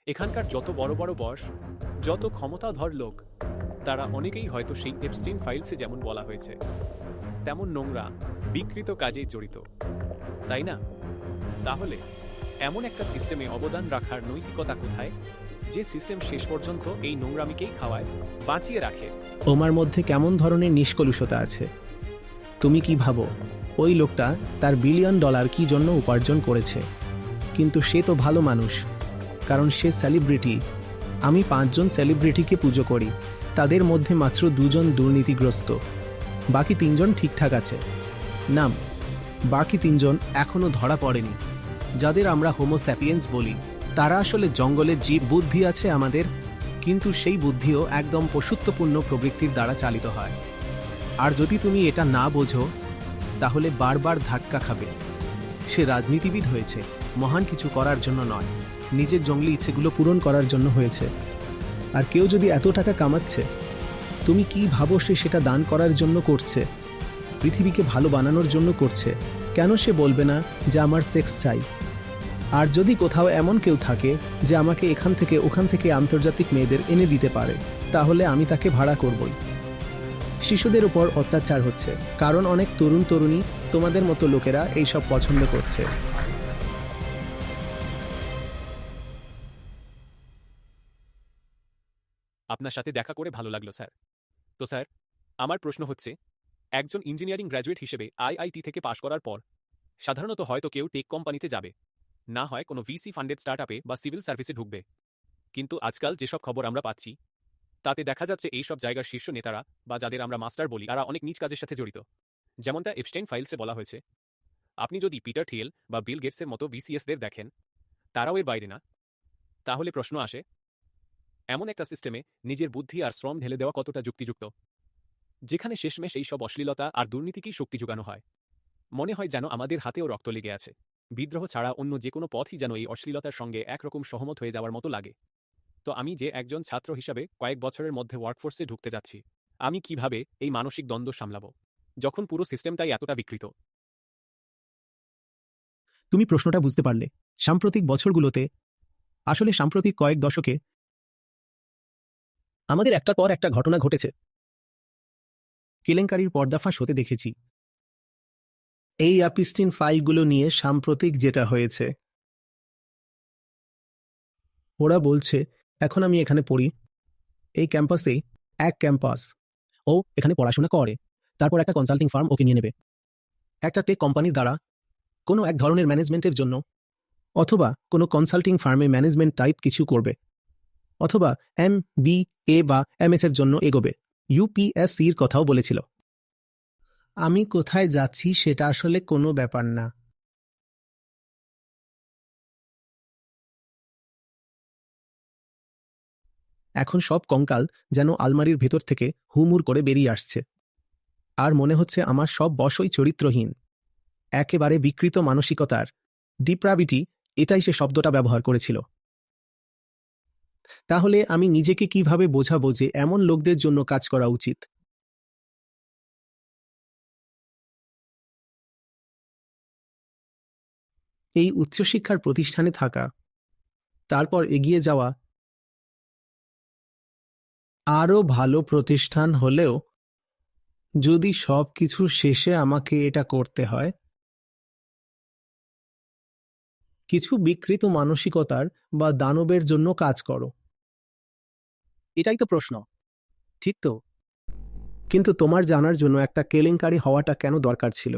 এখানকার যত বড় বড় বস, যত ক্ষমতাধর লোক, তারা অনেকেই হয়তো সেই এপস্টিন ফাইলসে যেমন বলা হয়েছে তেমন নোংরা বিকৃত কাজে জড়িত, তাই না? তাহলে এমন একটা সিস্টেমে অবদান রাখার নৈতিকতা কোথায়, যে সিস্টেম শেষ পর্যন্ত এই নোংরামিকেই খাওয়ায়, বাঁচিয়ে রাখে? তোমার মধ্যে কেমন ধরনের নিষ্কলুষতা আছে? তুমি কি ভাবো ওই লোকটা তার $1 বিলিয়ন কি জন্য উপার্জন করেছে? কিন্তু সে তো ভালো মানুষ, কারণ সে সেলিব্রিটি। আমি 5 জন সেলিব্রিটিকে পুজো করি, তাদের মধ্যে মাত্র 2 জন দুর্নীতিগ্রস্ত, বাকি 3 জন ঠিকঠাক আছে। নাম, বাকি 3 জন এখনো ধরা পড়েনি। যাদের আমরা হোমোস্যাপিয়েন্স বলি, তারা আসলে জঙ্গলের জীব। বুদ্ধি আছে আমাদের, কিন্তু সেই বুদ্ধিও একদম পশুত্বপূর্ণ প্রবৃত্তির দ্বারা চালিত হয়। আর যদি তুমি এটা না বোঝো, তাহলে বারবার ধাক্কা খাবে। সে রাজনীতিবিদ হয়েছে মহান কিছু করার জন্য নয়, নিজের জঙ্গলি ইচ্ছেগুলো পূরণ করার জন্য হয়েছে। আর কেউ যদি এত টাকা কামাচ্ছে, তুমি কি ভাবো সে সেটা দান করার জন্য করছে? পৃথিবীকে ভালো বানানোর জন্য করছে? কেন সে বলবে না যে আমার সেক্স চাই? আর যদি কোথাও এমন কেউ থাকে যে আমাকে এখান থেকে ওখান থেকে আন্তর্জাতিক মেয়েদের এনে দিতে পারে, তাহলে আমি তাকে ভাড়া করবই। শিশুদের উপর অত্যাচার হচ্ছে কারণ অনেক তরুণ তরুণী তোমাদের মতো লোকেরা এইসব পছন্দ করছে। আপনার সাথে দেখা করে ভালো লাগলো স্যার। তো স্যার, আমার প্রশ্ন হচ্ছে, একজন ইঞ্জিনিয়ারিং গ্র্যাজুয়েট হিসেবে আইআইটি থেকে পাশ করার পর সাধারণত হয়তো কেউ টেক কোম্পানিতে যাবে, না হয় কোনো ভিসি ফান্ডেড স্টার্টআপে বা সিভিল সার্ভিসে ঢুকবে। কিন্তু আজকাল যেসব খবর আমরা পাচ্ছি, তাতে দেখা যাচ্ছে এই সব জায়গার শীর্ষ নেতারা বা যাদের আমরা মাস্টার বলি, তারা অনেক নিজ কাজের সাথে জড়িত, যেমনটা এপস্টাইন ফাইলসে বলা হয়েছে। আপনি যদি পিটার থিয়েল বা বিল গেটসের মতো ভিসিএসদের দেখেন, তারাও এর বাইরে না। তাহলে প্রশ্ন আসে, এমন একটা সিস্টেমে নিজের বুদ্ধি আর শ্রম ঢেলে দেওয়া কতটা যুক্তিযুক্ত, যেখানে শেষমেশ এই সব অশ্লীলতা আর দুর্নীতিকেই শক্তি যোগানো হয়? মনে হয় যেন আমাদের হাতেও রক্ত লেগে আছে। বিদ্রোহ ছাড়া অন্য যে কোনো পথই যেন এই অশ্লীলতার সঙ্গে একরকম সহমত হয়ে যাওয়ার মতো লাগে। তো আমি যে একজন ছাত্র হিসাবে কয়েক বছরের মধ্যে ওয়ার্কফোর্সে ঢুকতে যাচ্ছি, আমি কিভাবে এই মানসিক দ্বন্দ্ব সামলাবো, যখন পুরো সিস্টেমটাই এতটা বিকৃত? তুমি প্রশ্নটা বুঝতে পারলে। সাম্প্রতিক বছরগুলোতে, আসলে সাম্প্রতিক কয়েক দশকে, আমাদের একটার পর একটা ঘটনা ঘটেছে। কেলেঙ্কারির পর্দাফাঁস হতে দেখেছি। এই অ্যাপিস্টিন ফাইলগুলো নিয়ে সাম্প্রতিক যেটা হয়েছে, ওরা বলছে, এখন আমি এখানে পড়ি, এই ক্যাম্পাসেই, এক ক্যাম্পাস। ও এখানে পড়াশোনা করে, তারপর একটা কনসাল্টিং ফার্ম ওকে নিয়ে নেবে একটা টেক কোম্পানির দ্বারা, কোনো এক ধরনের ম্যানেজমেন্টের জন্য, অথবা কোনো কনসাল্টিং ফার্মে ম্যানেজমেন্ট টাইপ কিছু করবে, অথবা MBA বা MS এর জন্য এগোবে। UPSCর কথাও বলেছিল। আমি কোথায় যাচ্ছি সেটা আসলে কোনো ব্যাপার না। এখন সব কঙ্কাল যেন আলমারির ভেতর থেকে হুমুর করে বেরিয়ে আসছে। আর মনে হচ্ছে আমার সব বশই চরিত্রহীন, একেবারে বিকৃত মানসিকতার, ডিপ্রাভিটি, এটাই সে শব্দটা ব্যবহার করেছিল। তাহলে আমি নিজেকে কিভাবে বোঝাবো যে এমন লোকদের জন্য কাজ করা উচিত? এই উচ্চশিক্ষার প্রতিষ্ঠানে থাকা, তারপর এগিয়ে যাওয়া, আরও ভালো প্রতিষ্ঠান হলেও যদি সব কিছুর শেষে আমাকে এটা করতে হয়, কিছু বিকৃত মানসিকতার বা দানবের জন্য কাজ করো। এটাই তো প্রশ্ন, ঠিক তো? কিন্তু তোমার জানার জন্য একটা কেলেঙ্কারি হওয়াটা কেন দরকার ছিল?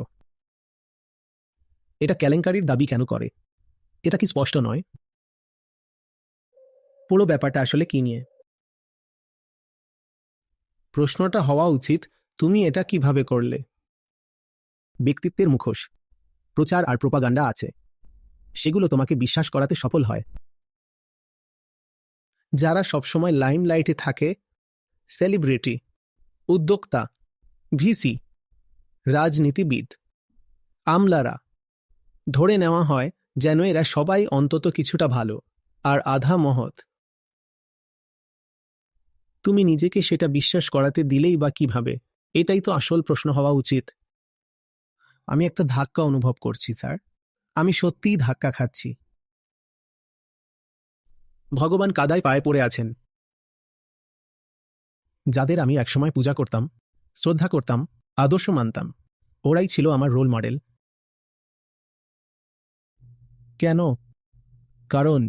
এটা কেলেঙ্কারির দাবি কেন করে? এটা কি স্পষ্ট নয়? পুরো ব্যাপারটা আসলে কি নিয়ে? প্রশ্নটা হওয়া উচিত, তুমি এটা কিভাবে করলে? ব্যক্তিত্বের মুখোশ, প্রচার আর প্রোপাগান্ডা আছে, সেগুলো তোমাকে বিশ্বাস করাতে সফল হয়। যারা সবসময় লাইমলাইটে থাকে, সেলিব্রিটি, উদ্যোক্তা, ভিসি, রাজনীতিবিদ, আমলারা, ধরে নেওয়া হয় যেন এরা সবাই অন্তত কিছুটা ভালো আর আধা মহৎ। তুমি নিজেকে সেটা বিশ্বাস করাতে দিলেই বা কিভাবে? এটাই তো আসল প্রশ্ন হওয়া উচিত। আমি একটা ধাক্কা অনুভব করছি, স্যার। আমি সত্যিই ধাক্কা খাচ্ছি। ভগবান কাদায় পায়ে পড়ে আছেন। যাদের আমি একসময় পূজা করতাম, শ্রদ্ধা করতাম, আদর্শ মানতাম, ওরাই ছিল আমার রোল মডেল। কেন? কারণ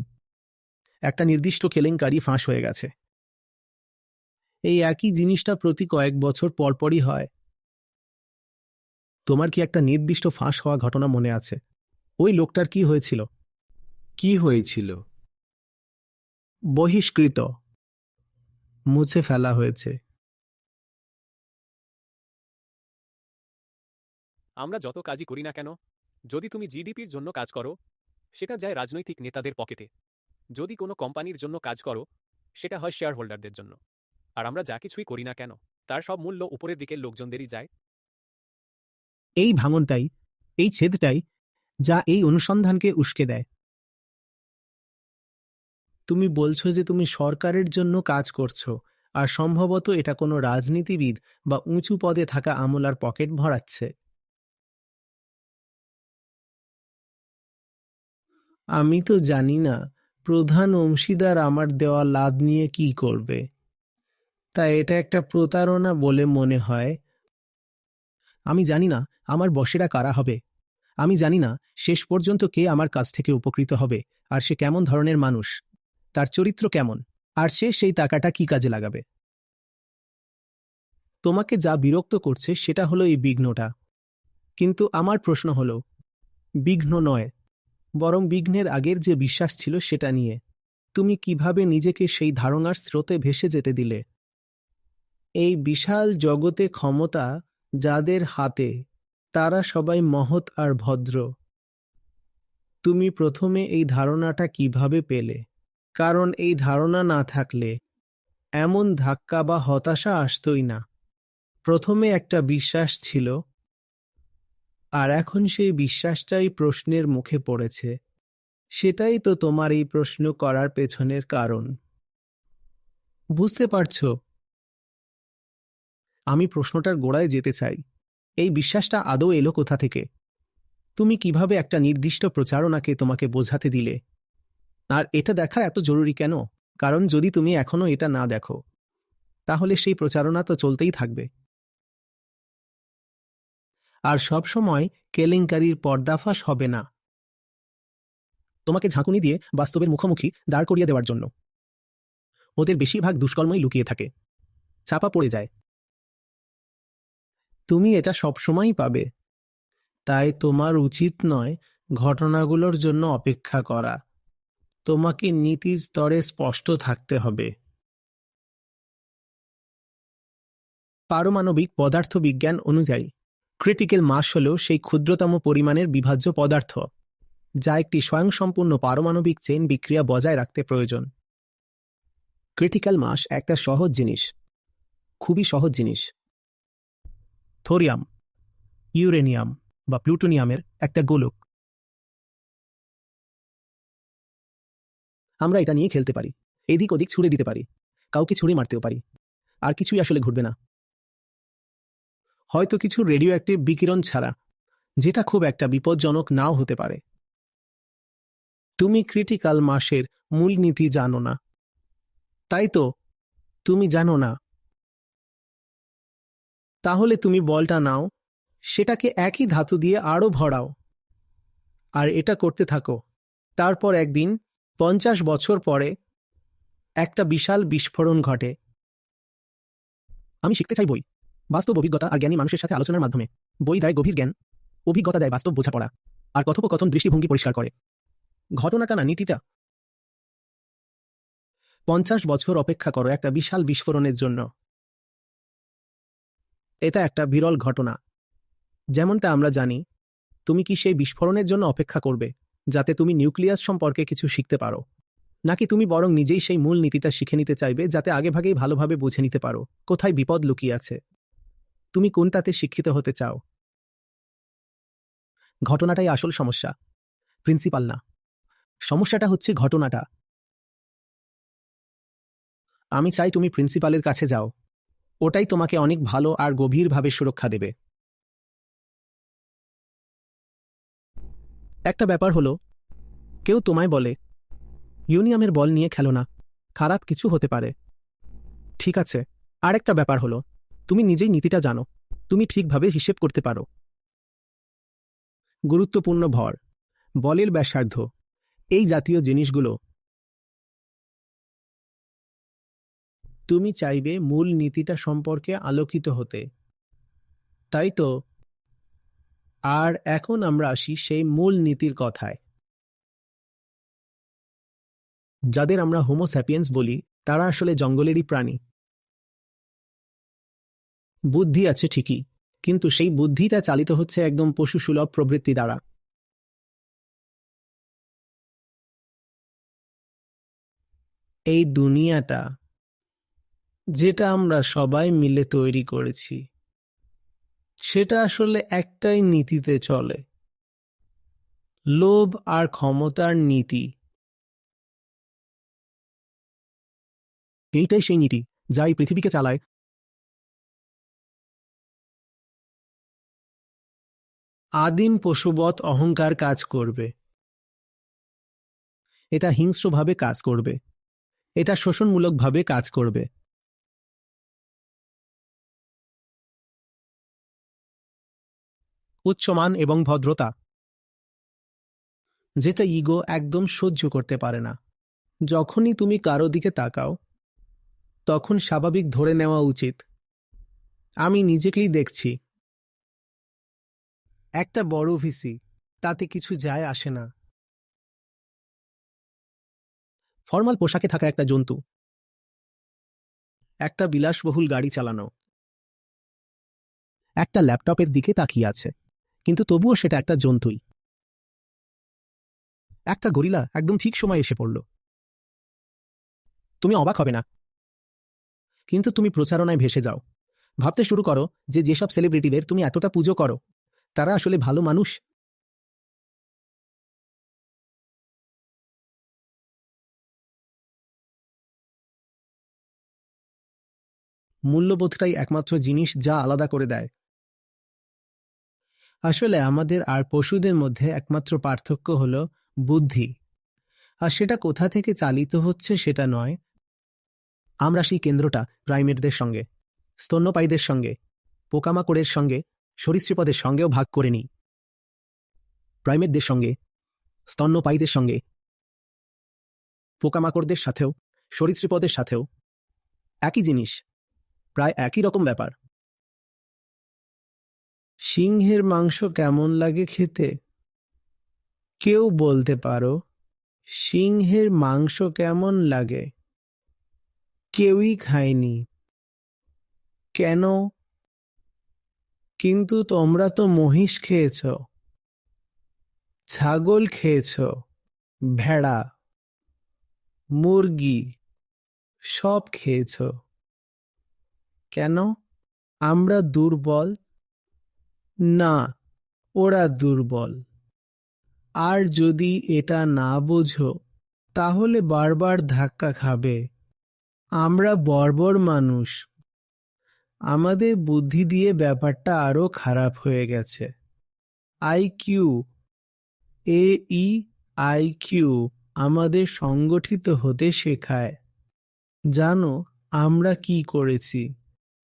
একটা নির্দিষ্ট কেলেঙ্কারি ফাঁস হয়ে গেছে। এই একই জিনিসটা প্রতি কয়েক বছর পরপরই হয়। তোমার কি একটা নির্দিষ্ট ফাঁস হওয়া ঘটনা মনে আছে? ওই লোকটার কি হয়েছিল? কি হয়েছিল? বহিষ্কৃত, মুছে ফেলা হয়েছে। আমরা যত কাজই করি না কেন, যদি তুমি জিডিপির জন্য কাজ করো, সেটা যায় রাজনৈতিক নেতাদের পকেটে। যদি কোনো কোম্পানির জন্য কাজ করো, সেটা হয় শেয়ার হোল্ডারদের জন্য। আর আমরা যা কিছুই করি না কেন, তার সব মূল্য উপরের দিকের লোকজনদেরই যায়। এই ভাঙনটাই, এই ছেদটাই যা এই অনুসন্ধানকে উস্কে দেয়। তুমি বলছো যে তুমি সরকারের জন্য কাজ করছো, আর সম্ভবত এটা কোনো রাজনীতিবিদ বা উঁচু পদে থাকা আমলার পকেট ভরাচ্ছে। আমি তো জানি না প্রধান অংশীদার আমার দেওয়া লাভ নিয়ে কি করবে, তাই এটা একটা প্রতারণা বলে মনে হয়। আমি জানি না আমার বসেরা কারা হবে। আমি জানি না শেষ পর্যন্ত কে আমার কাছ থেকে উপকৃত হবে, আর সে কেমন ধরনের মানুষ, তার চরিত্র কেমন, আর সে সেই টাকাটা কি কাজে লাগাবে। তোমাকে যা বিরক্ত করছে সেটা হলো এই বিঘ্নটা। কিন্তু আমার প্রশ্ন হলো, বিঘ্ন নয়, বরং বিঘ্নের আগের যে বিশ্বাস ছিল সেটা নিয়ে। তুমি কিভাবে নিজেকে সেই ধারণার স্রোতে ভেসে যেতে দিলে? এই বিশাল জগতে ক্ষমতা যাদের হাতে, তারা সবাই মহৎ আর ভদ্র। তুমি প্রথমে এই ধারণাটা কিভাবে পেলে? কারণ এই ধারণা না থাকলে এমন ধাক্কা বা হতাশা আসতই না। প্রথমে একটা বিশ্বাস ছিল, আর এখন সেই বিশ্বাসটাই প্রশ্নের মুখে পড়েছে। সেটাই তো তোমার এই প্রশ্ন করার পেছনের কারণ। বুঝতে পারছো? আমি প্রশ্নটার গোড়ায় যেতে চাই। এই বিশ্বাসটা আদৌ এলো কোথা থেকে? তুমি কিভাবে একটা নির্দিষ্ট প্রচারণাকে তোমাকে বোঝাতে দিলে? আর এটা দেখা এত জরুরি কেন? কারণ যদি তুমি এখনো এটা না দেখো, তাহলে সেই প্রচারণা তো চলতেই থাকবে। আর সব সময় কেলেঙ্কারির পর্দাফাশ হবে না। তোমাকে ঝাঁকুনি দিয়ে বাস্তবের মুখোমুখি দাঁড় করিয়ে দেওয়ার জন্য। ওদের বেশিরভাগ দুষ্কর্মই লুকিয়ে থাকে, চাপা পড়ে যায়। তুমি এটা সবসময়ই পাবে। তাই তোমার উচিত নয় ঘটনাগুলোর জন্য অপেক্ষা করা। তোমাকে নীতির স্তরে স্পষ্ট থাকতে হবে। পারমাণবিক পদার্থবিজ্ঞান অনুযায়ী ক্রিটিক্যাল মাস হল সেই ক্ষুদ্রতম পরিমাণের বিভাজ্য পদার্থ যা একটি স্বয়ংসম্পূর্ণ পারমাণবিক চেইন বিক্রিয়া বজায় রাখতে প্রয়োজন। ক্রিটিক্যাল মাস একটা সহজ জিনিস, খুবই সহজ জিনিস। থোরিয়াম, ইউরেনিয়াম বা প্লুটোনিয়ামের একটা গোলক। আমরা এটা নিয়ে খেলতে পারি, এদিক ওদিক ছুড়ে দিতে পারি, কাউকে ছুড়ে মারতেও পারি, আর কিছুই আসলে ঘটবে না, হয়তো কিছু রেডিও অ্যাক্টিভ বিকিরণ ছাড়া, যেটা খুব একটা বিপজ্জনক নাও হতে পারে। তুমি ক্রিটিক্যাল মাসের মূলনীতি জানো না, তাই তো? তুমি জানো না, তাহলে তুমি বলটা নাও, সেটাকে একই ধাতু দিয়ে আরও ভরাও, আর এটা করতে থাকো। তারপর একদিন 50 বছর পরে একটা বিশাল বিস্ফোরণ ঘটে। আমি শিখতে চাই বই, বাস্তব অভিজ্ঞতা আর জ্ঞানী মানুষের সাথে আলোচনার মাধ্যমে। বই দেয় গভীর জ্ঞান, অভিজ্ঞতা দেয় বাস্তব বোঝাপড়া, আর কথোপকথন দৃষ্টিভঙ্গি পরিষ্কার করে। ঘটনাটা না, নীতিটা। 50 বছর অপেক্ষা করো একটা বিশাল বিস্ফোরণের জন্য। এটা একটা বিরল ঘটনা। যেমনটা আমরা জানি, তুমি কি সেই বিস্ফোরণের জন্য অপেক্ষা করবে যাতে তুমি নিউক্লিয়াস সম্পর্কে কিছু শিখতে পারো, নাকি তুমি বরং নিজেই সেই মূল নীতিটা শিখে নিতে চাইবে যাতে আগেভাগেই ভালোভাবে বুঝে নিতে পারো কোথায় বিপদ লুকিয়ে আছে? তুমি কোনটাতে শিক্ষিত হতে চাও? ঘটনাটাই আসল সমস্যা, প্রিন্সিপাল না। সমস্যাটা হচ্ছে ঘটনাটা। আমি চাই তুমি প্রিন্সিপালের কাছে যাও, ওটাই তোমাকে অনেক ভালো আর গভীরভাবে সুরক্ষা দেবে। একটা ব্যাপার হলো, কেউ তোমায় বলে ইউনিয়ামের বল নিয়ে খেলো না, খারাপ কিছু হতে পারে। ঠিক আছে, আরেকটা ব্যাপার হলো, তুমি নিজেই নীতিটা জানো, তুমি ঠিকভাবে হিসেব করতে পারো। গুরুত্বপূর্ণ ভর, বলের ব্যাসার্ধ, এই জাতীয় জিনিসগুলো তুমি চাইবে মূল নীতিটা সম্পর্কে আলোকিত হতে, তাই তো? আর এখন আমরা আসি সেই মূল নীতির কথায়। যাদের আমরা হোমো স্যাপিয়েন্স বলি, তারা আসলে জঙ্গলেরই প্রাণী। বুদ্ধি আছে ঠিকই, কিন্তু সেই বুদ্ধিটা চালিত হচ্ছে একদম পশুসুলভ প্রবৃত্তি দ্বারা। এই দুনিয়াটা, যেটা আমরা সবাই মিলে তৈরি করেছি, সেটা আসলে একটাই নীতিতে চলে, লোভ আর ক্ষমতার নীতি। এইটাই সেই নীতি যা এই পৃথিবীকে চালায়। আদিম পশুবৎ অহংকার কাজ করবে, এটা হিংস্রভাবে কাজ করবে, এটা শোষণমূলকভাবে কাজ করবে। উচ্চমান এবং ভদ্রতা, যেটা ইগো একদম সহ্য করতে পারে না। যখনই তুমি কারো দিকে তাকাও, তখন স্বাভাবিক ধরে নেওয়া উচিত, আমি নিজেকেই দেখছি। একটা বড় ভিসি, তাতে কিছু যায় আসে না। ফর্মাল পোশাকে থাকা একটা জন্তু, একটা বিলাসবহুল গাড়ি চালানো, একটা ল্যাপটপের দিকে তাকিয়ে আছে, কিন্তু তবুও সেটা একটা জন্তুই। একটা গরিলা একদম ঠিক সময় এসে পড়ল। তুমি অবাক হবে না, কিন্তু তুমি প্রচারণায় ভেসে যাও, ভাবতে শুরু করো যে যেসব সেলিব্রিটিদের তুমি এতটা পুজো করো, তারা আসলে ভালো মানুষ। মূল্যবোধটাই একমাত্র জিনিস যা আলাদা করে দেয়। আসলে আমাদের আর পশুদের মধ্যে একমাত্র পার্থক্য হল বুদ্ধি, আর সেটা কোথা থেকে চালিত হচ্ছে সেটা নয়। আমরা সেই কেন্দ্রটা প্রাইমেটদের সঙ্গে, স্তন্যপায়ীদের সঙ্গে, পোকামাকড়ের সঙ্গে, সরীসৃপদের সঙ্গেও ভাগ করে নিই। প্রাইমেটদের সঙ্গে, স্তন্যপায়ীদের সঙ্গে, পোকামাকড়দের সাথেও, সরীসৃপদের সাথেও একই জিনিস, প্রায় একই রকম ব্যাপার। সিংহের মাংস কেমন লাগে খেতে? কেউ বলতে পারো সিংহের মাংস কেমন লাগে? কেউই খায়নি। কেন? কিন্তু তোমরা তো মহিষ খেয়েছ, ছাগল খেয়েছ, ভেড়া, মুরগি, সব খেয়েছ। কেন? আমরা দুর্বল? না, ওরা দুর্বল। আর যদি এটা না বোঝো, তাহলে বারবার ধাক্কা খাবে। আমরা বর্বর মানুষ, আমাদের বুদ্ধি দিয়ে ব্যাপারটা আরো খারাপ হয়ে গেছে। আইকিউ, এই আইকিউ আমাদের সংগঠিত হতে শেখায়। জানো আমরা কি করেছি?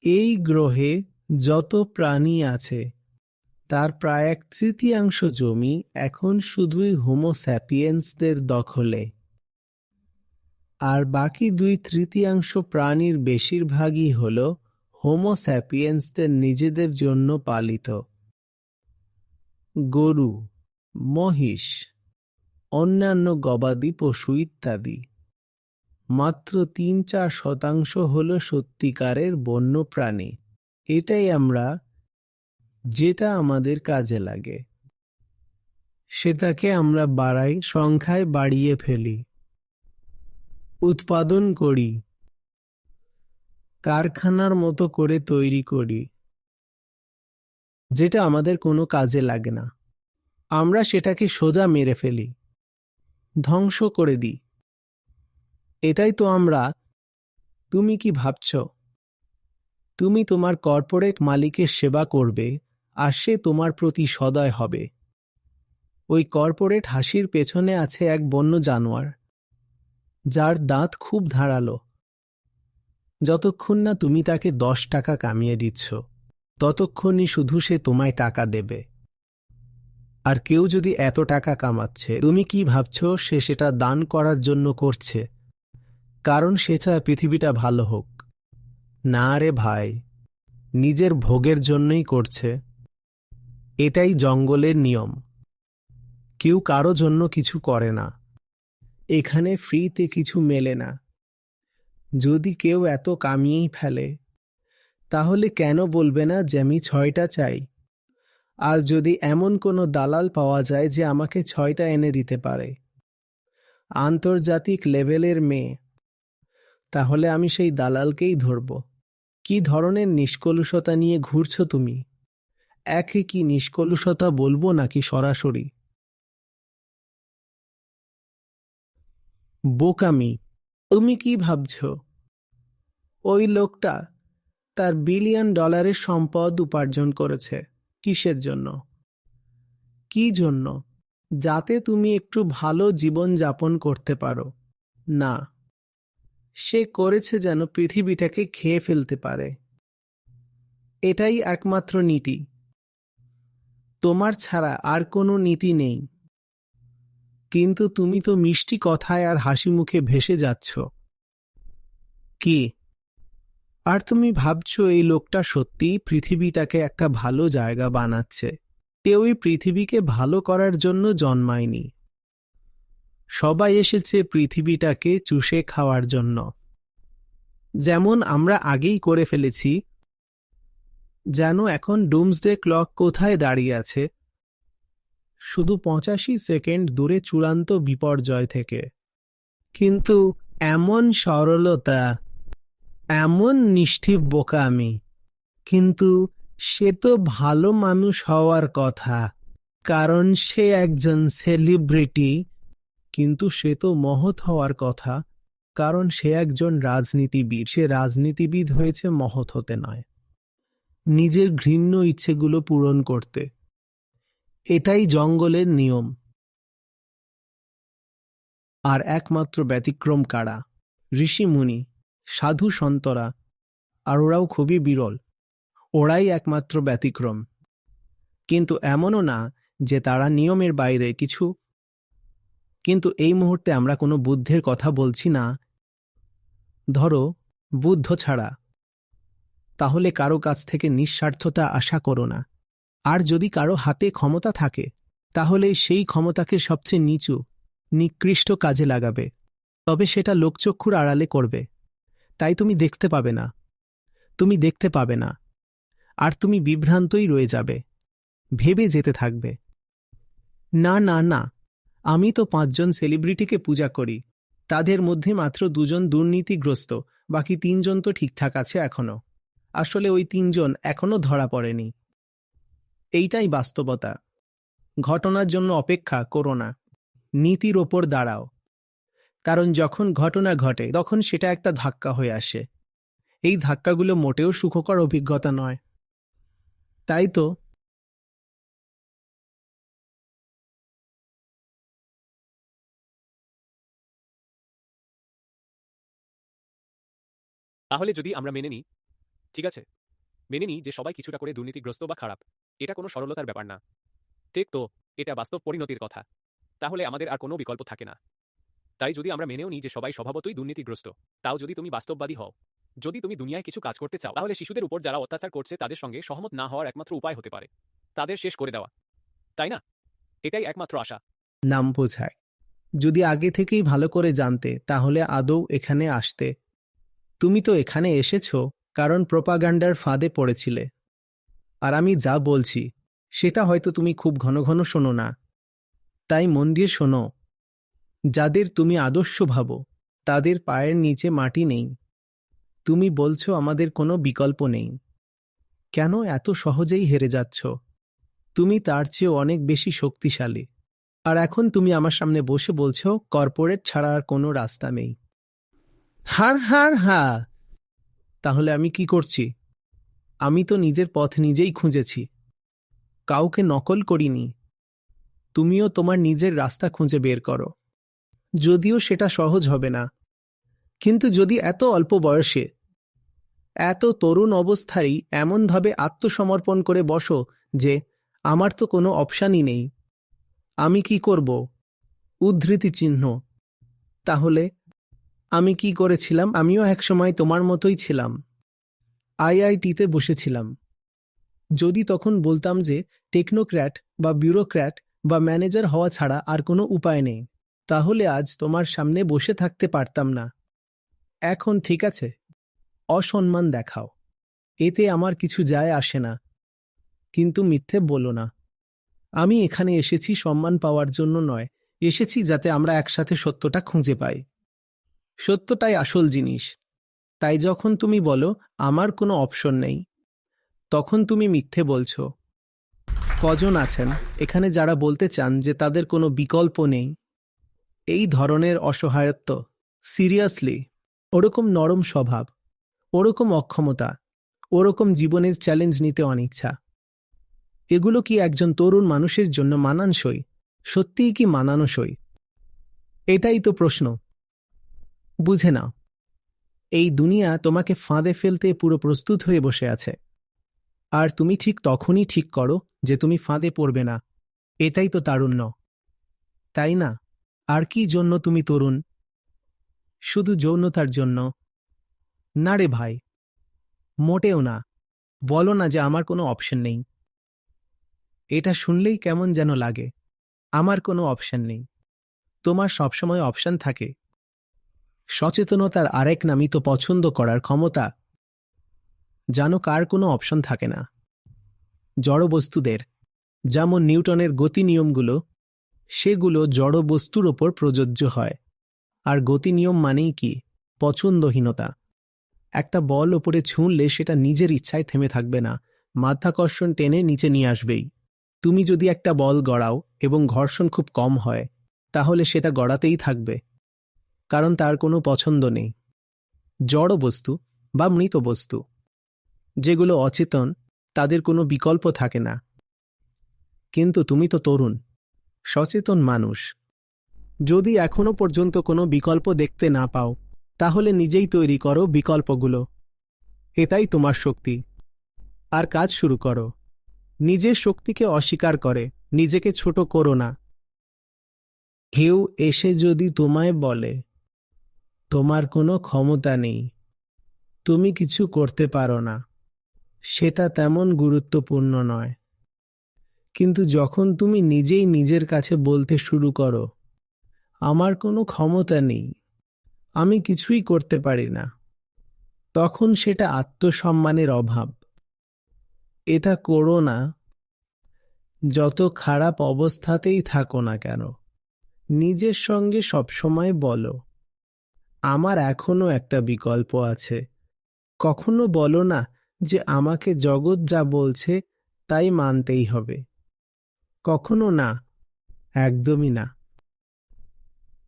এই গ্রহে যত প্রাণী আছে, তার প্রায় 1/3 জমি এখন শুধুই হোমো স্যাপিয়েন্সদের দখলে, আর বাকি 2/3 প্রাণীর বেশিরভাগই হল হোমো স্যাপিয়েন্সদের নিজেদের জন্য পালিত। গরু, মহিষ, অন্যান্য গবাদি পশু ইত্যাদি। মাত্র 3-4% হল সত্যিকারের বন্য প্রাণী। এটাই আমরা, যেটা আমাদের কাজে লাগে, সেটাকে আমরা বাড়াই, সংখ্যায় বাড়িয়ে ফেলি, উৎপাদন করি, কারখানার মতো করে তৈরি করি, যেটা আমাদের কোনো কাজে লাগে না। আমরা সেটাকে সোজা মেরে ফেলি, ধ্বংস করে দিই। এটাই তো আমরা। তুমি কি ভাবছ তুমি তোমার কর্পোরেট মালিকের সেবা করবে আর সে তোমার প্রতি সদয় হবে? ওই কর্পোরেট হাসির পেছনে আছে এক বন্য জানোয়ার, যার দাঁত খুব ধারালো। যতক্ষণ না তুমি তাকে 10 টাকা কামিয়ে দিচ্ছ ততক্ষণই শুধু সে তোমায় টাকা দেবে। আর কেউ যদি এত টাকা কামাচ্ছে, তুমি কি ভাবছো সে সেটা দান করার জন্য করছে কারণ সে চায় পৃথিবীটা ভালো হোক? না রে ভাই, নিজের ভোগের জন্যই করছে। এটাই জঙ্গলের নিয়ম। কেউ কারো জন্য কিছু করে না। এখানে ফ্রিতে কিছু মেলে না। যদি কেউ এত কামিয়েই ফেলে তাহলে কেন বলবে না যে আমি 6টা চাই? আর যদি এমন কোনো দালাল পাওয়া যায় যে আমাকে 6টা এনে দিতে পারে, আন্তর্জাতিক লেভেলের মেয়ে, তাহলে আমি সেই দালালকেই ধরব। কি ধরনের নিষ্কলুষতা নিয়ে ঘুরছো তুমি? একে কি নিষ্কলুষতা বলবো নাকি সরাসরি বোকামি? তুমি কি ভাবছো ওই লোকটা তার বিলিয়ন ডলারের সম্পদ উপার্জন করেছে কিসের জন্য? কি জন্য? যাতে তুমি একটু ভালো জীবন যাপন করতে পারো? না, সে করেছে যেন পৃথিবীটাকে খেয়ে ফেলতে পারে। এটাই একমাত্র নীতি। তোমার ছাড়া আর কোনো নীতি নেই। কিন্তু তুমি তো মিষ্টি কথায় আর হাসি মুখে ভেসে যাচ্ছ। কি? আর তুমি ভাবছো এই লোকটা সত্যিই পৃথিবীটাকে একটা ভালো জায়গা বানাচ্ছে? কেউই পৃথিবীকে ভালো করার জন্য জন্মায়নি। সবাই এসেছে পৃথিবীটাকে চুষে খাওয়ার জন্য। যেমন আমরা আগেই করে ফেলেছি। যেন এখন ডুমসডে ক্লক কোথায় দাঁড়িয়ে আছে? শুধু 85 সেকেন্ড দূরে চূড়ান্ত বিপর্যয় থেকে। কিন্তু এমন সরলতা, এমন নিষ্ঠুর বোকামি। কিন্তু সে তো ভালো মানুষ হওয়ার কথা, কারণ সে একজন সেলিব্রিটি। কিন্তু সে তো মহৎ হওয়ার কথা, কারণ সে একজন রাজনীতিবিদ। সে রাজনীতিবিদ হয়েছে মহৎ হতে নয়, নিজের ঘৃণ্য ইচ্ছেগুলো পূরণ করতে। এটাই জঙ্গলের নিয়ম। আর একমাত্র ব্যতিক্রম কারা? ঋষি মুনি, সাধু সন্তরা। আর ওরাও খুবই বিরল। ওরাই একমাত্র ব্যতিক্রম। কিন্তু এমনও না যে তারা নিয়মের বাইরে কিছু। কিন্তু এই মুহূর্তে আমরা কোনো বুদ্ধের কথা বলছি না। ধরো বুদ্ধ ছাড়া, তাহলে কারো কাছ থেকে নিঃস্বার্থতা আশা করো না। আর যদি কারো হাতে ক্ষমতা থাকে, তাহলে সেই ক্ষমতাকে সবচেয়ে নিচু, নিকৃষ্ট কাজে লাগাবে। তবে সেটা লোকচক্ষুর আড়ালে করবে। তাই তুমি দেখতে পাবে না। তুমি দেখতে পাবে না। আর তুমি বিভ্রান্তই রয়ে যাবে, ভেবে যেতে থাকবে, না না না, আমি তো 5জন সেলিব্রিটিকে পূজা করি। তাদের মধ্যে মাত্র 2জন দুর্নীতিগ্রস্ত, বাকি 3জন তো ঠিকঠাক আছে এখনো। আসলে ওই 3জন এখনো ধরা পড়েনি। এইটাই বাস্তবতা। ঘটনার জন্য অপেক্ষা করো না, নীতির ওপর দাঁড়াও। কারণ যখন ঘটনা ঘটে তখন সেটা একটা ধাক্কা হয়ে আসে। এই ধাক্কাগুলো মোটেও সুখকর অভিজ্ঞতা নয়। তাই তো তাহলে যদি আমরা মেনে নিই, ঠিক আছে, মেনে নিই যে সবাই কিছুটা করে দুর্নীতিগ্রস্ত বা খারাপ, এটা কোনো সরলতার ব্যাপার না, ঠিক তো? এটা বাস্তব পরিণতির কথা। তাহলে আমাদের আর কোনো বিকল্প থাকে না। তাই যদি আমরা মেনেও নিই যে সবাই স্বভাবতই দুর্নীতিগ্রস্ত, তাও যদি তুমি বাস্তববাদী হও, যদি তুমি দুনিয়ায় কিছু কাজ করতে চাও, তাহলে শিশুদের উপর যারা অত্যাচার করছে তাদের সঙ্গে সহমত না হওয়ার একমাত্র উপায় হতে পারে তাদের শেষ করে দেওয়া, তাই না? এটাই একমাত্র আশা। নাম বোঝায়। যদি আগে থেকেই ভালো করে জানতে তাহলে আদৌ এখানে আসতে। তুমি তো এখানে এসেছো কারণ প্রোপাগান্ডার ফাঁদে পড়েছিলে। আর আমি যা বলছি সেটা হয়তো তুমি খুব ঘন ঘন শোনো না। তাই মন দিয়ে শোনো। যাদের তুমি আদর্শ ভাবো তাদের পায়ের নিচে মাটি নেই। তুমি বলছো আমাদের কোনো বিকল্প নেই। কেন এত সহজেই হেরে যাচ্ছ? তুমি তার চেয়ে অনেক বেশি শক্তিশালী। আর এখন তুমি আমার সামনে বসে বলছো কর্পোরেট ছাড়া আর কোনো রাস্তা নেই। হার হার হা। তাহলে আমি কি করছি? আমি তো নিজের পথ নিজেই খুঁজেছি, কাউকে নকল করিনি। তুমিও তোমার নিজের রাস্তা খুঁজে বের করো। যদিও সেটা সহজ হবে না, কিন্তু যদি এত অল্প বয়সে, এত তরুণ অবস্থায় এমনভাবে আত্মসমর্পণ করে বসো যে আমার তো কোনো অপশানই নেই, আমি কি করব, উদ্ধৃতি চিহ্ন, তাহলে আমি কি করেছিলাম? আমিও একসময় তোমার মতোই ছিলাম। আইআইটিতে বসেছিলাম। যদি তখন বলতাম যে টেকনোক্র্যাট বা ব্যুরোক্র্যাট বা ম্যানেজার হওয়া ছাড়া আর কোনো উপায় নেই, তাহলে আজ তোমার সামনে বসে থাকতে পারতাম না। এখন ঠিক আছে, অসম্মান দেখাও, এতে আমার কিছু যায় আসে না, কিন্তু মিথ্যে বলো না। আমি এখানে এসেছি সম্মান পাওয়ার জন্য নয়, এসেছি যাতে আমরা একসাথে সত্যটা খুঁজে পাই। সত্যটাই আসল জিনিস। তাই যখন তুমি বলো আমার কোনো অপশন নেই, তখন তুমি মিথ্যে বলছো। কজন আছেন এখানে যারা বলতে চান যে তাদের কোনো বিকল্প নেই? এই ধরনের অসহায়ত্ব, সিরিয়াসলি, ওরকম নরম স্বভাব, ওরকম অক্ষমতা, ওরকম জীবনের চ্যালেঞ্জ নিতে অনিচ্ছা, এগুলো কি একজন তরুণ মানুষের জন্য মানানসই? সত্যিই কি মানানসই? এটাই তো প্রশ্ন। বুঝে নাও, এই দুনিয়া তোমাকে ফাঁদে ফেলতে পুরো প্রস্তুত হয়ে বসে আছে, আর তুমি ঠিক তখনই ঠিক করো যে তুমি ফাঁদে পড়বে না। এটাই তো তারুণ্য, তাই না? আর কি জন্য তুমি তরুণ? শুধু যৌনতার জন্য? না রে ভাই, মোটেও না। বলো না যে আমার কোনো অপশন নেই। এটা শুনলেই কেমন যেন লাগে। আমার কোনো অপশন নেই। তোমার সবসময় অপশন থাকে। সচেতনতার আরেক নামই তো পছন্দ করার ক্ষমতা। জানো কার কোনো অপশন থাকে না? জড় বস্তুদের। যেমন নিউটনের গতি নিয়মগুলো, সেগুলো জড় বস্তুর ওপর প্রযোজ্য হয়। আর গতি নিয়ম মানেই কি? পছন্দহীনতা। একটা বল ওপরে ছুঁড়লে সেটা নিজের ইচ্ছায় থেমে থাকবে না, মাধ্যাকর্ষণ টেনে নিচে নিয়ে আসবেই। তুমি যদি একটা বল গড়াও এবং ঘর্ষণ খুব কম হয়, তাহলে সেটা গড়াতেই থাকবে, কারণ তার কোনো পছন্দ নেই। জড় বস্তু বা মৃত বস্তু, যেগুলো অচেতন, তাদের কোনো বিকল্প থাকে না। কিন্তু তুমি তো তরুণ, সচেতন মানুষ। যদি এখনো পর্যন্ত কোনো বিকল্প দেখতে না পাও, তাহলে নিজেই তৈরি করো বিকল্পগুলো। এটাই তোমার শক্তি। আর কাজ শুরু করো। নিজের শক্তিকে অস্বীকার করে নিজেকে ছোট করো না। কেউ এসে যদি তোমায় বলে তোমার কোনো ক্ষমতা নেই, তুমি কিছু করতে পারো না, সেটা তেমন গুরুত্বপূর্ণ নয়। কিন্তু যখন তুমি নিজেই নিজের কাছে বলতে শুরু করো আমার কোনো ক্ষমতা নেই, আমি কিছুই করতে পারি না, তখন সেটা আত্মসম্মানের অভাব। এটা করো না, যত খারাপ অবস্থাতেই থাকো না কেন। নিজের সঙ্গে সবসময় বলো আমার এখনো একটা বিকল্প আছে। কখনো বলো না যে আমাকে জগৎ যা বলছে তাই মানতেই হবে। কখনো না, একদমই না।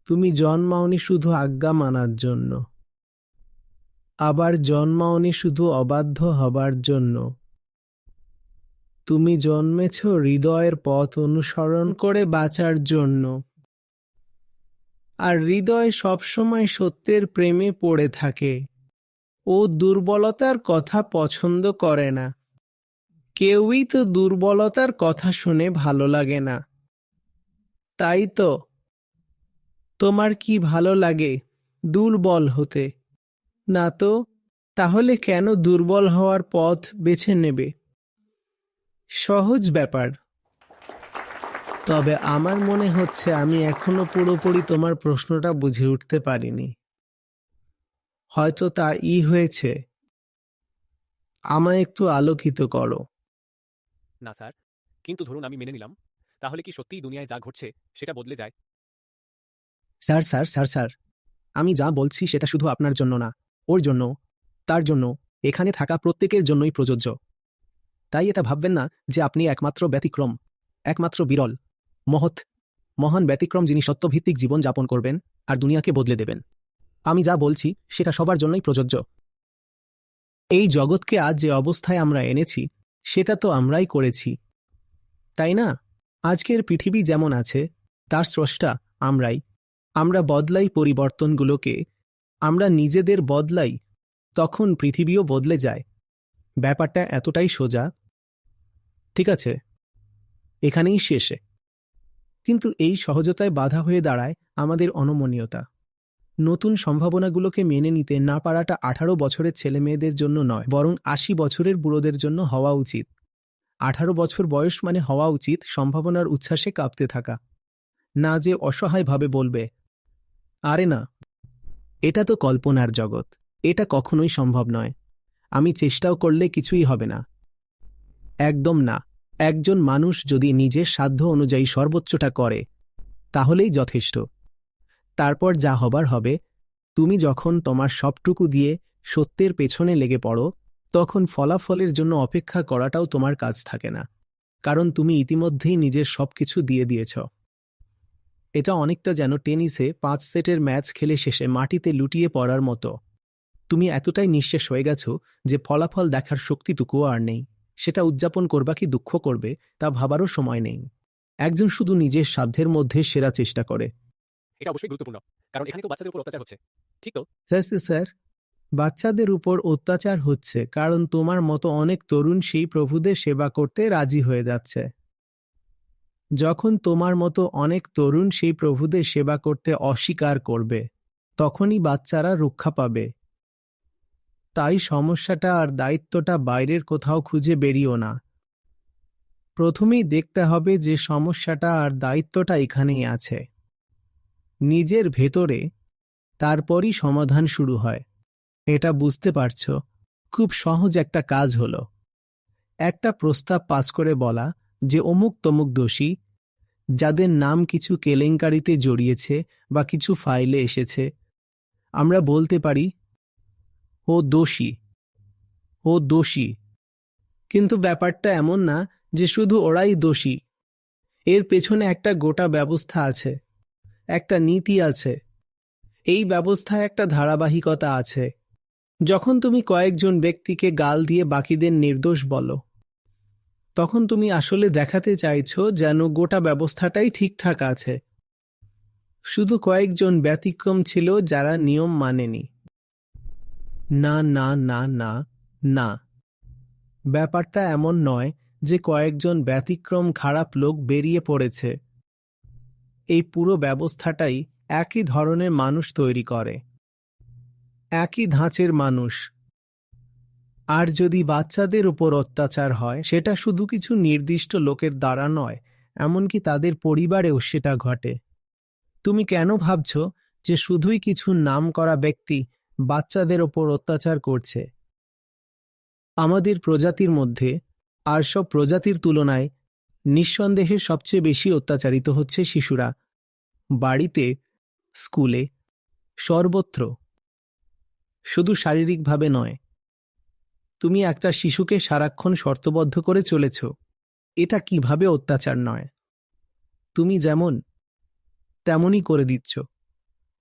তুমি জন্মাওনি শুধু আজ্ঞা মানার জন্য, আবার জন্মাওনি শুধু অবাধ্য হবার জন্য। তুমি জন্মেছ হৃদয়ের পথ অনুসরণ করে বাঁচার জন্য। আর হৃদয় সবসময় সত্যের প্রেমে পড়ে থাকে। ও দুর্বলতার কথা পছন্দ করে না। কেউই তো দুর্বলতার কথা শুনে ভালো লাগে না, তাই তো? তোমার কি ভালো লাগে দুর্বল হতে? না তো, তাহলে কেন দুর্বল হওয়ার পথ বেছে নেবে? সহজ ব্যাপার। তবে আমার মনে হচ্ছে আমি এখনো পুরোপুরি তোমার প্রশ্নটা বুঝে উঠতে পারিনি। হয়তো তা হয়েছে। আমায় একটু আলোকিত করো। না স্যার, কিন্তু ধরুন আমি মেনে নিলাম, তাহলে কি সত্যিই দুনিয়ায় যা ঘটছে সেটা বদলে যায়? স্যার স্যার স্যার স্যার, আমি যা বলছি সেটা শুধু আপনার জন্য না, ওর জন্য, তার জন্য, এখানে থাকা প্রত্যেকের জন্যই প্রযোজ্য। তাই এটা ভাববেন না যে আপনি একমাত্র ব্যতিক্রম, একমাত্র বিরল, মহান ব্যতিক্রম যিনি সত্যভিত্তিক জীবন যাপন করবেন আর দুনিয়াকে বদলে দেবেন। আমি যা বলছি সেটা সবার জন্যই প্রযোজ্য। এই জগৎকে আজ যে অবস্থায় আমরা এনেছি সেটা তো আমরাই করেছি, তাই না? আজকের পৃথিবী যেমন আছে তার স্রষ্টা আমরাই। আমরা বদলাই পরিবর্তনগুলোকে, আমরা নিজেদের বদলাই, তখন পৃথিবীও বদলে যায়। ব্যাপারটা এতটাই সোজা। ঠিক আছে, এখানেই শেষে। কিন্তু এই সহজতায় বাধা হয়ে দাঁড়ায় আমাদের অনমনীয়তা। নতুন সম্ভাবনাগুলোকে মেনে নিতে না পারাটা 18 বছরের ছেলে মেয়েদের জন্য নয়, বরং 80 বছরের বুড়োদের জন্য হওয়া উচিত। 18 বছর বয়স মানে হওয়া উচিত সম্ভাবনার উচ্ছ্বাসে কাঁপতে থাকা, না যে অসহায়ভাবে বলবে, আরে না, এটা তো কল্পনার জগৎ, এটা কখনোই সম্ভব নয়, আমি চেষ্টাও করলে কিছুই হবে না। একদম না। একজন মানুষ যদি নিজের সাধ্য অনুযায়ী সর্বোচ্চটা করে, তাহলেই যথেষ্ট। তারপর যা হবার হবে। তুমি যখন তোমার সবটুকু দিয়ে সত্যের পেছনে লেগে পড়ো, তখন ফলাফলের জন্য অপেক্ষা করাটাও তোমার কাজ থাকে না, কারণ তুমি ইতিমধ্যেই নিজের সবকিছু দিয়ে দিয়েছ। এটা অনেকটা যেন টেনিসে 5 সেটের ম্যাচ খেলে শেষে মাটিতে লুটিয়ে পড়ার মতো। তুমি এতটাই নিঃশেষ হয়ে গেছ যে ফলাফল দেখার শক্তিটুকুও আর নেই। সেটা উদযাপন করবা কি দুঃখ করবে তা ভাবারও সময় নেই। একজন শুধু নিজের সাধ্যের মধ্যে সেরা চেষ্টা করে। এটা অবশ্যই গুরুত্বপূর্ণ, কারণ এখানে তো বাচ্চাদের উপর অত্যাচার হচ্ছে, ঠিক তো? স্যার, বাচ্চাদের উপর অত্যাচার হচ্ছে কারণ তোমার মতো অনেক তরুণ সেই প্রভুদের সেবা করতে রাজি হয়ে যাচ্ছে। যখন তোমার মতো অনেক তরুণ সেই প্রভুদের সেবা করতে অস্বীকার করবে, তখনই বাচ্চারা রক্ষা পাবে। তাই সমস্যাটা আর দায়িত্বটা বাইরের কোথাও খুঁজে বেরিও না। প্রথমেই দেখতে হবে যে সমস্যাটা আর দায়িত্বটা এখানেই আছে, নিজের ভেতরে। তারপরই সমাধান শুরু হয়। এটা বুঝতে পারছ? খুব সহজ একটা কাজ হলো একটা প্রস্তাব পাস করে বলা যে অমুক তমুক দোষী, যাদের নাম কিছু কেলেঙ্কারিতে জড়িয়েছে বা কিছু ফাইলে এসেছে। আমরা বলতে পারি, ও দোষী, ও দোষী। কিন্তু ব্যাপারটা এমন না যে শুধু ওরাই দোষী। এর পেছনে একটা গোটা ব্যবস্থা আছে, একটা নীতি আছে। এই ব্যবস্থায় একটা ধারাবাহিকতা আছে। যখন তুমি কয়েকজন ব্যক্তিকে গাল দিয়ে বাকিদের নির্দোষ বলো, তখন তুমি আসলে দেখাতে চাইছো যেন গোটা ব্যবস্থাটাই ঠিকঠাক আছে। শুধু কয়েকজন ব্যতিক্রম ছিল যারা নিয়ম মানেনি। না না না না না, ব্যাপারটা এমন নয় যে কয়েকজন ব্যতিক্রম খারাপ লোক বেরিয়ে পড়েছে। এই পুরো ব্যবস্থাটাই একই ধরনের মানুষ তৈরি করে, একই ধাঁচের মানুষ। আর যদি বাচ্চাদের উপর অত্যাচার হয়, সেটা শুধু কিছু নির্দিষ্ট লোকের দ্বারা নয়, এমনকি তাদের পরিবারেও সেটা ঘটে। তুমি কেন ভাবছ যে শুধুই কিছু নামকরা ব্যক্তি বাচ্চাদের ওপর অত্যাচার করছে? আমাদের প্রজাতির মধ্যে আর সব প্রজাতির তুলনায় নিঃসন্দেহে সবচেয়ে বেশি অত্যাচারিত হচ্ছে শিশুরা। বাড়িতে, স্কুলে, সর্বত্র। শুধু শারীরিকভাবে নয়। তুমি একটা শিশুকে সারাক্ষণ শর্তবদ্ধ করে চলেছ। এটা কিভাবে অত্যাচার নয়? তুমি যেমন তেমনই করে দিচ্ছ।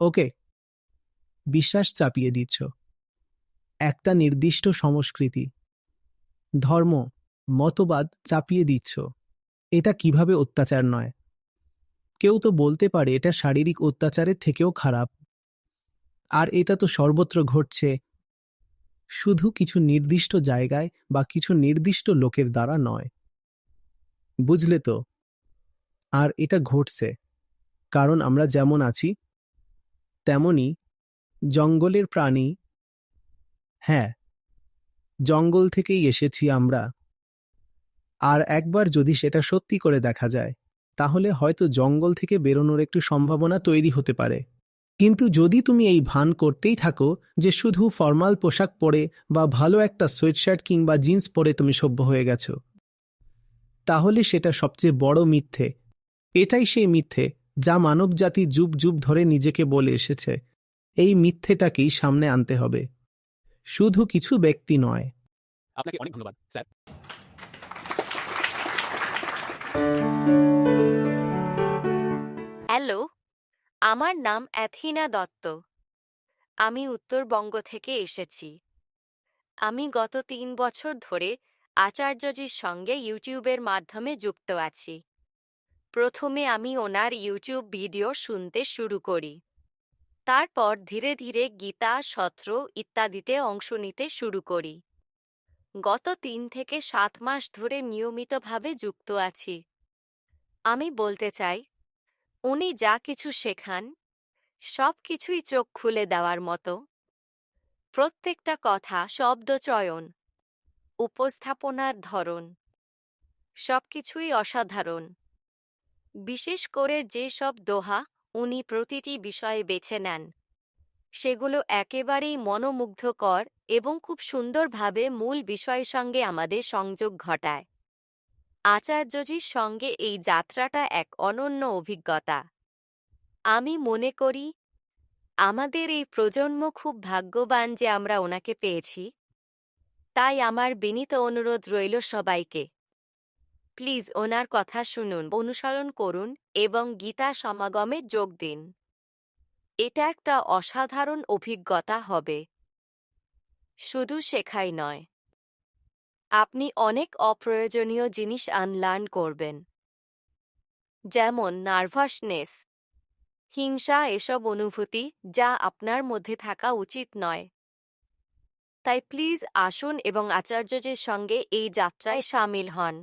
ওকে, বিশ্বাস চাপিয়ে দিচ্ছ, একটা নির্দিষ্ট সংস্কৃতি, ধর্ম, মতবাদ চাপিয়ে দিচ্ছ। এটা কিভাবে অত্যাচার নয়? কেউ তো বলতে পারে এটা শারীরিক অত্যাচারের থেকেও খারাপ। আর এটা তো সর্বত্র ঘটছে, শুধু কিছু নির্দিষ্ট জায়গায় বা কিছু নির্দিষ্ট লোকের দ্বারা নয়। বুঝলে তো? আর এটা ঘটছে কারণ আমরা যেমন আছি তেমনি জঙ্গলের প্রাণী। হ্যাঁ, জঙ্গল থেকেই এসেছি আমরা। আর একবার যদি সেটা সত্যি করে দেখা যায়, তাহলে হয়তো জঙ্গল থেকে বেরোনোর একটু সম্ভাবনা তৈরি হতে পারে। কিন্তু যদি তুমি এই ভান করতেই থাকো যে শুধু ফর্মাল পোশাক পরে বা ভালো একটা সোয়েটশার্ট কিংবা জিন্স পরে তুমি সভ্য হয়ে গেছো, তাহলে সেটা সবচেয়ে বড় মিথ্যে। এটাই সেই মিথ্যে যা মানবজাতি যুগ যুগ ধরে নিজেকে বলে এসেছে। এই মিথ্যেটাকেই সামনে আনতে হবে, শুধু কিছু ব্যক্তি নয়। আপনাকে অনেক ধন্যবাদ, স্যার। হ্যালো, আমার নাম অ্যাথিনা দত্ত। আমি উত্তরবঙ্গ থেকে এসেছি। আমি গত 3 বছর ধরে আচার্যজির সঙ্গে ইউটিউবের মাধ্যমে যুক্ত আছি। প্রথমে আমি ওনার ইউটিউব ভিডিও শুনতে শুরু করি। তারপর ধীরে ধীরে গীতা, সত্র ইত্যাদিতে অংশ নিতে শুরু করি। গত ৩ থেকে ৭ মাস ধরে নিয়মিতভাবে যুক্ত আছি। আমি বলতে চাই, উনি যা কিছু শেখান, সব কিছুই চোখ খুলে দেওয়ার মতো। প্রত্যেকটা কথা, শব্দচয়ন, উপস্থাপনার ধরন, সবকিছুই অসাধারণ। বিশেষ করে যেসব দোহা উনি প্রতিটি বিষয়ে বেছে নেন, সেগুলো একেবারেই মনোমুগ্ধকর এবং খুব সুন্দরভাবে মূল বিষয়ের সঙ্গে আমাদের সংযোগ ঘটায়। আচার্যজির সঙ্গে এই যাত্রাটা এক অনন্য অভিজ্ঞতা। আমি মনে করি আমাদের এই প্রজন্ম খুব ভাগ্যবান যে আমরা ওনাকে পেয়েছি। তাই আমার বিনীত অনুরোধ রইল সবাইকে, প্লিজ ওনার কথা শুনুন, অনুসরণ করুন এবং গীতা সমাগমে যোগ দিন। এটা একটা অসাধারণ অভিজ্ঞতা হবে। শুধু শেখাই নয়, আপনি অনেক অপ্রয়োজনীয় জিনিস আনলার্ন করবেন, যেমন নার্ভাসনেস, হিংসা, এসব অনুভূতি যা আপনার মধ্যে থাকা উচিত নয়। তাই প্লিজ আসুন এবং আচার্যজির সঙ্গে এই যাত্রায় সামিল হন।